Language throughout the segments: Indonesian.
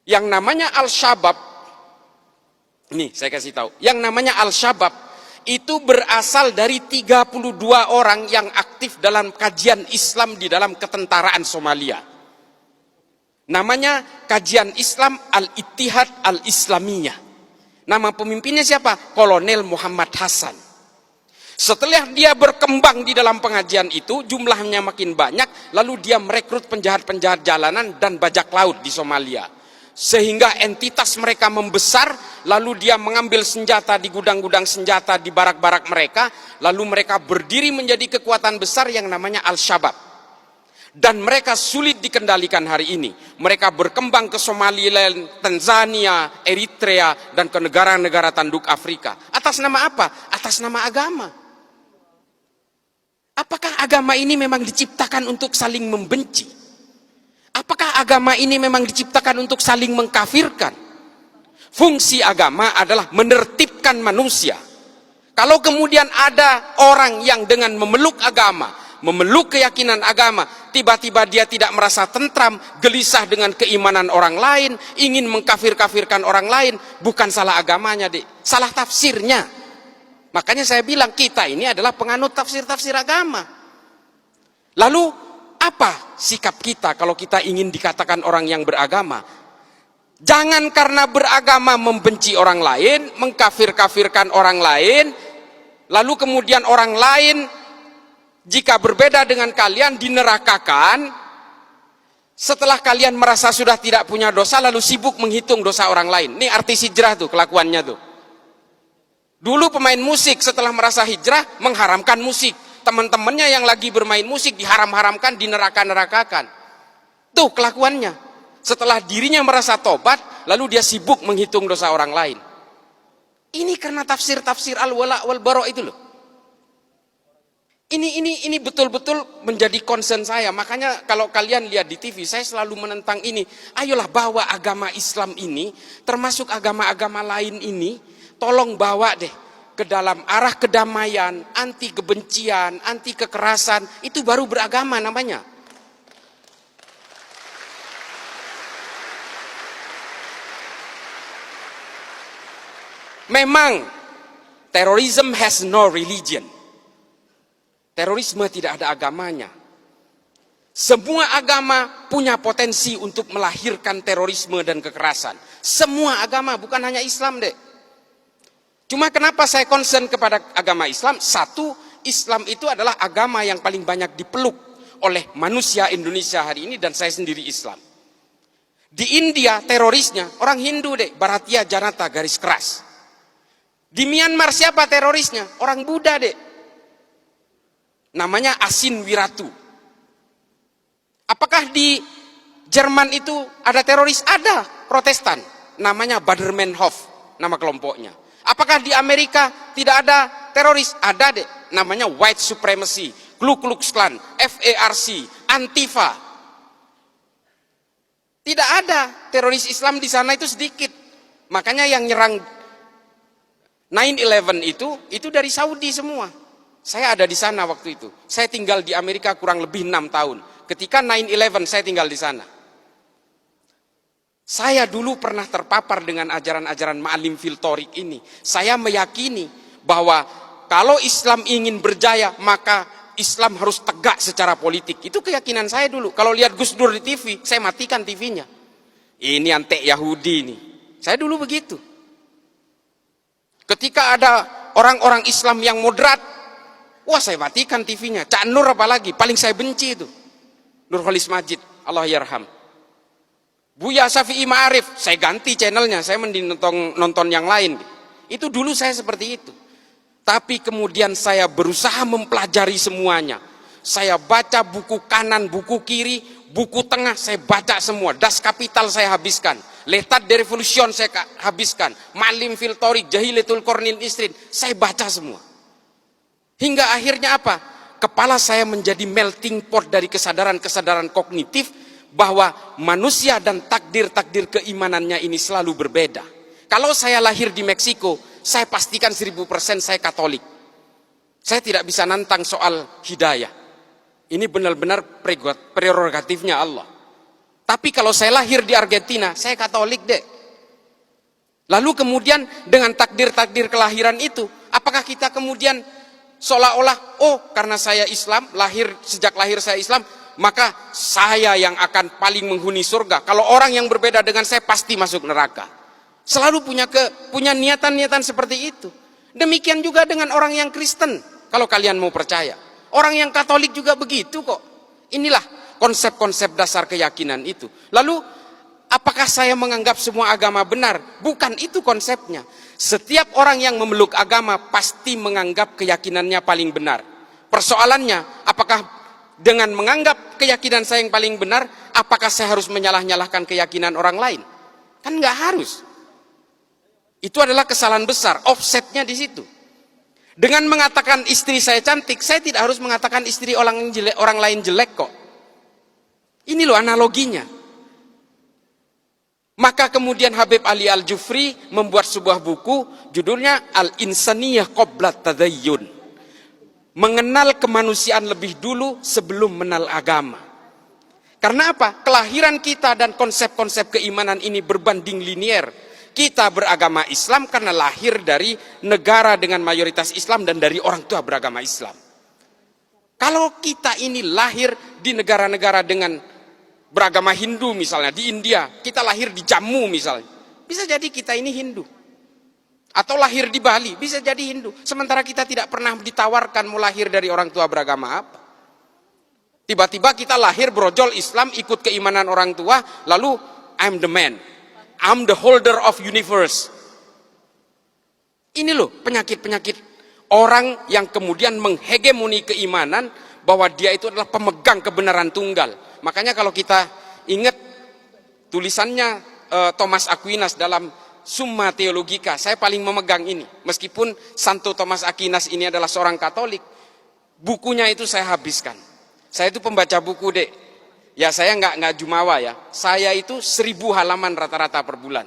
Yang namanya Al-Syabab, nih saya kasih tahu, yang namanya Al-Syabab itu berasal dari 32 orang yang aktif dalam kajian Islam di dalam ketentaraan Somalia. Namanya Kajian Islam Al-Ittihad Al-Islamiyah. Nama pemimpinnya siapa? Kolonel Muhammad Hasan. Setelah dia berkembang di dalam pengajian itu, jumlahnya makin banyak, lalu dia merekrut penjahat-penjahat jalanan dan bajak laut di Somalia. Sehingga entitas mereka membesar, lalu dia mengambil senjata di gudang-gudang senjata di barak-barak mereka, lalu mereka berdiri menjadi kekuatan besar yang namanya Al-Syabab. Dan mereka sulit dikendalikan hari ini. Mereka berkembang ke Somaliland, Tanzania, Eritrea, dan ke negara-negara tanduk Afrika. Atas nama apa? Atas nama agama. Apakah agama ini memang diciptakan untuk saling membenci? Apakah agama ini memang diciptakan untuk saling mengkafirkan? Fungsi agama adalah menertibkan manusia. Kalau kemudian ada orang yang dengan memeluk agama, memeluk keyakinan agama, tiba-tiba dia tidak merasa tentram, gelisah dengan keimanan orang lain, ingin mengkafir-kafirkan orang lain, bukan salah agamanya, salah tafsirnya. Makanya saya bilang kita ini adalah penganut tafsir-tafsir agama. Lalu apa sikap kita kalau kita ingin dikatakan orang yang beragama? Jangan karena beragama membenci orang lain, mengkafir-kafirkan orang lain, lalu kemudian orang lain jika berbeda dengan kalian dinerakakan, setelah kalian merasa sudah tidak punya dosa, lalu sibuk menghitung dosa orang lain. Ini artis hijrah tuh, kelakuannya tuh. Dulu pemain musik setelah merasa hijrah, mengharamkan musik. Teman-temannya yang lagi bermain musik diharam-haramkan, dineraka-nerakakan. Tuh kelakuannya. Setelah dirinya merasa tobat, lalu dia sibuk menghitung dosa orang lain. Ini karena tafsir-tafsir al-wala wal-bara itu loh. Ini betul-betul menjadi concern saya. Makanya kalau kalian lihat di TV, saya selalu menentang ini. Ayolah bawa agama Islam ini, termasuk agama-agama lain ini, tolong bawa deh ke dalam arah kedamaian, anti kebencian, anti kekerasan. Itu baru beragama namanya. Memang terrorism has no religion. Terorisme tidak ada agamanya. Semua agama punya potensi untuk melahirkan terorisme dan kekerasan. Semua agama, bukan hanya Islam deh. Cuma kenapa saya concern kepada agama Islam? Satu, Islam itu adalah agama yang paling banyak dipeluk oleh manusia Indonesia hari ini, dan saya sendiri Islam. Di India terorisnya orang Hindu deh, Bharatiya Janata garis keras. Di Myanmar siapa terorisnya? Orang Buddha deh. Namanya Asin Wiratu. Apakah di Jerman itu ada teroris? Ada, Protestan. Namanya Baader-Meinhof, nama kelompoknya. Apakah di Amerika tidak ada teroris? Ada deh, namanya White Supremacy, Ku Klux Klan, FARC, Antifa. Tidak ada teroris Islam di sana, itu sedikit. Makanya yang nyerang 9/11 itu dari Saudi semua. Saya ada di sana waktu itu. Saya tinggal di Amerika kurang lebih 6 tahun. Ketika 9/11 saya tinggal di sana. Saya dulu pernah terpapar dengan ajaran-ajaran Ma'alim fil Thoriq ini. Saya meyakini bahwa kalau Islam ingin berjaya, maka Islam harus tegak secara politik. Itu keyakinan saya dulu. Kalau lihat Gus Dur di TV, saya matikan TV-nya. Ini antek Yahudi nih. Saya dulu begitu. Ketika ada orang-orang Islam yang moderat, wah saya matikan TV-nya. Cak Nur apalagi, paling saya benci itu. Nurholis Majid, Allah yarham. Buya Syafi'i Ma'arif, saya ganti channelnya, saya mending nonton yang lain. Itu dulu saya seperti itu. Tapi kemudian saya berusaha mempelajari semuanya. Saya baca buku kanan, buku kiri, buku tengah, saya baca semua. Das Kapital saya habiskan. L'état de Révolution saya habiskan. Ma'alim fil Thoriq, Jahilatul Qarnil Isrin, saya baca semua. Hingga akhirnya apa? Kepala saya menjadi melting pot dari kesadaran-kesadaran kognitif bahwa manusia dan takdir-takdir keimanannya ini selalu berbeda. Kalau saya lahir di Meksiko, saya pastikan 1000% saya Katolik. Saya tidak bisa nantang soal hidayah. Ini benar-benar prerogatifnya Allah. Tapi kalau saya lahir di Argentina, saya Katolik deh. Lalu kemudian dengan takdir-takdir kelahiran itu, apakah kita kemudian seolah-olah, oh karena saya Islam, sejak lahir saya Islam, maka saya yang akan paling menghuni surga. Kalau orang yang berbeda dengan saya pasti masuk neraka. Selalu punya niatan-niatan seperti itu. Demikian juga dengan orang yang Kristen, kalau kalian mau percaya. Orang yang Katolik juga begitu kok. Inilah konsep-konsep dasar keyakinan itu. Lalu apakah saya menganggap semua agama benar? Bukan itu konsepnya. Setiap orang yang memeluk agama pasti menganggap keyakinannya paling benar. Persoalannya, apakah dengan menganggap keyakinan saya yang paling benar, apakah saya harus menyalah-nyalahkan keyakinan orang lain? Kan nggak harus. Itu adalah kesalahan besar, offsetnya di situ. Dengan mengatakan istri saya cantik, saya tidak harus mengatakan istri orang lain jelek kok. Ini loh analoginya. Maka kemudian Habib Ali Al-Jufri membuat sebuah buku, judulnya Al-Insaniyah Qabla Tadayyun. Mengenal kemanusiaan lebih dulu sebelum mengenal agama. Karena apa? Kelahiran kita dan konsep-konsep keimanan ini berbanding linier. Kita beragama Islam karena lahir dari negara dengan mayoritas Islam dan dari orang tua beragama Islam. Kalau kita ini lahir di negara-negara dengan beragama Hindu misalnya, di India, kita lahir di Jammu misalnya, bisa jadi kita ini Hindu. Atau lahir di Bali, bisa jadi Hindu. Sementara kita tidak pernah ditawarkan mau lahir dari orang tua beragama apa. Tiba-tiba kita lahir brojol Islam, ikut keimanan orang tua, lalu I'm the man. I'm the holder of universe. Ini loh penyakit-penyakit orang yang kemudian menghegemoni keimanan bahwa dia itu adalah pemegang kebenaran tunggal. Makanya kalau kita ingat tulisannya Thomas Aquinas dalam Summa Theologica, saya paling memegang ini. Meskipun Santo Thomas Aquinas ini adalah seorang Katolik, bukunya itu saya habiskan. Saya itu pembaca buku dek. Ya saya nggak jumawa ya. Saya itu 1000 halaman rata-rata per bulan.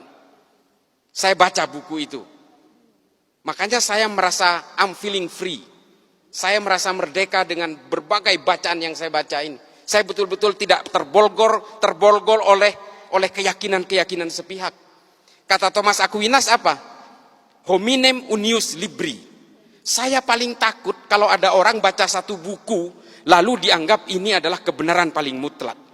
Saya baca buku itu. Makanya saya merasa I'm feeling free. Saya merasa merdeka dengan berbagai bacaan yang saya baca ini. Saya betul-betul tidak terbolgol oleh keyakinan-keyakinan sepihak. Kata Thomas Aquinas apa? Hominem unius libri. Saya paling takut kalau ada orang baca satu buku lalu dianggap ini adalah kebenaran paling mutlak.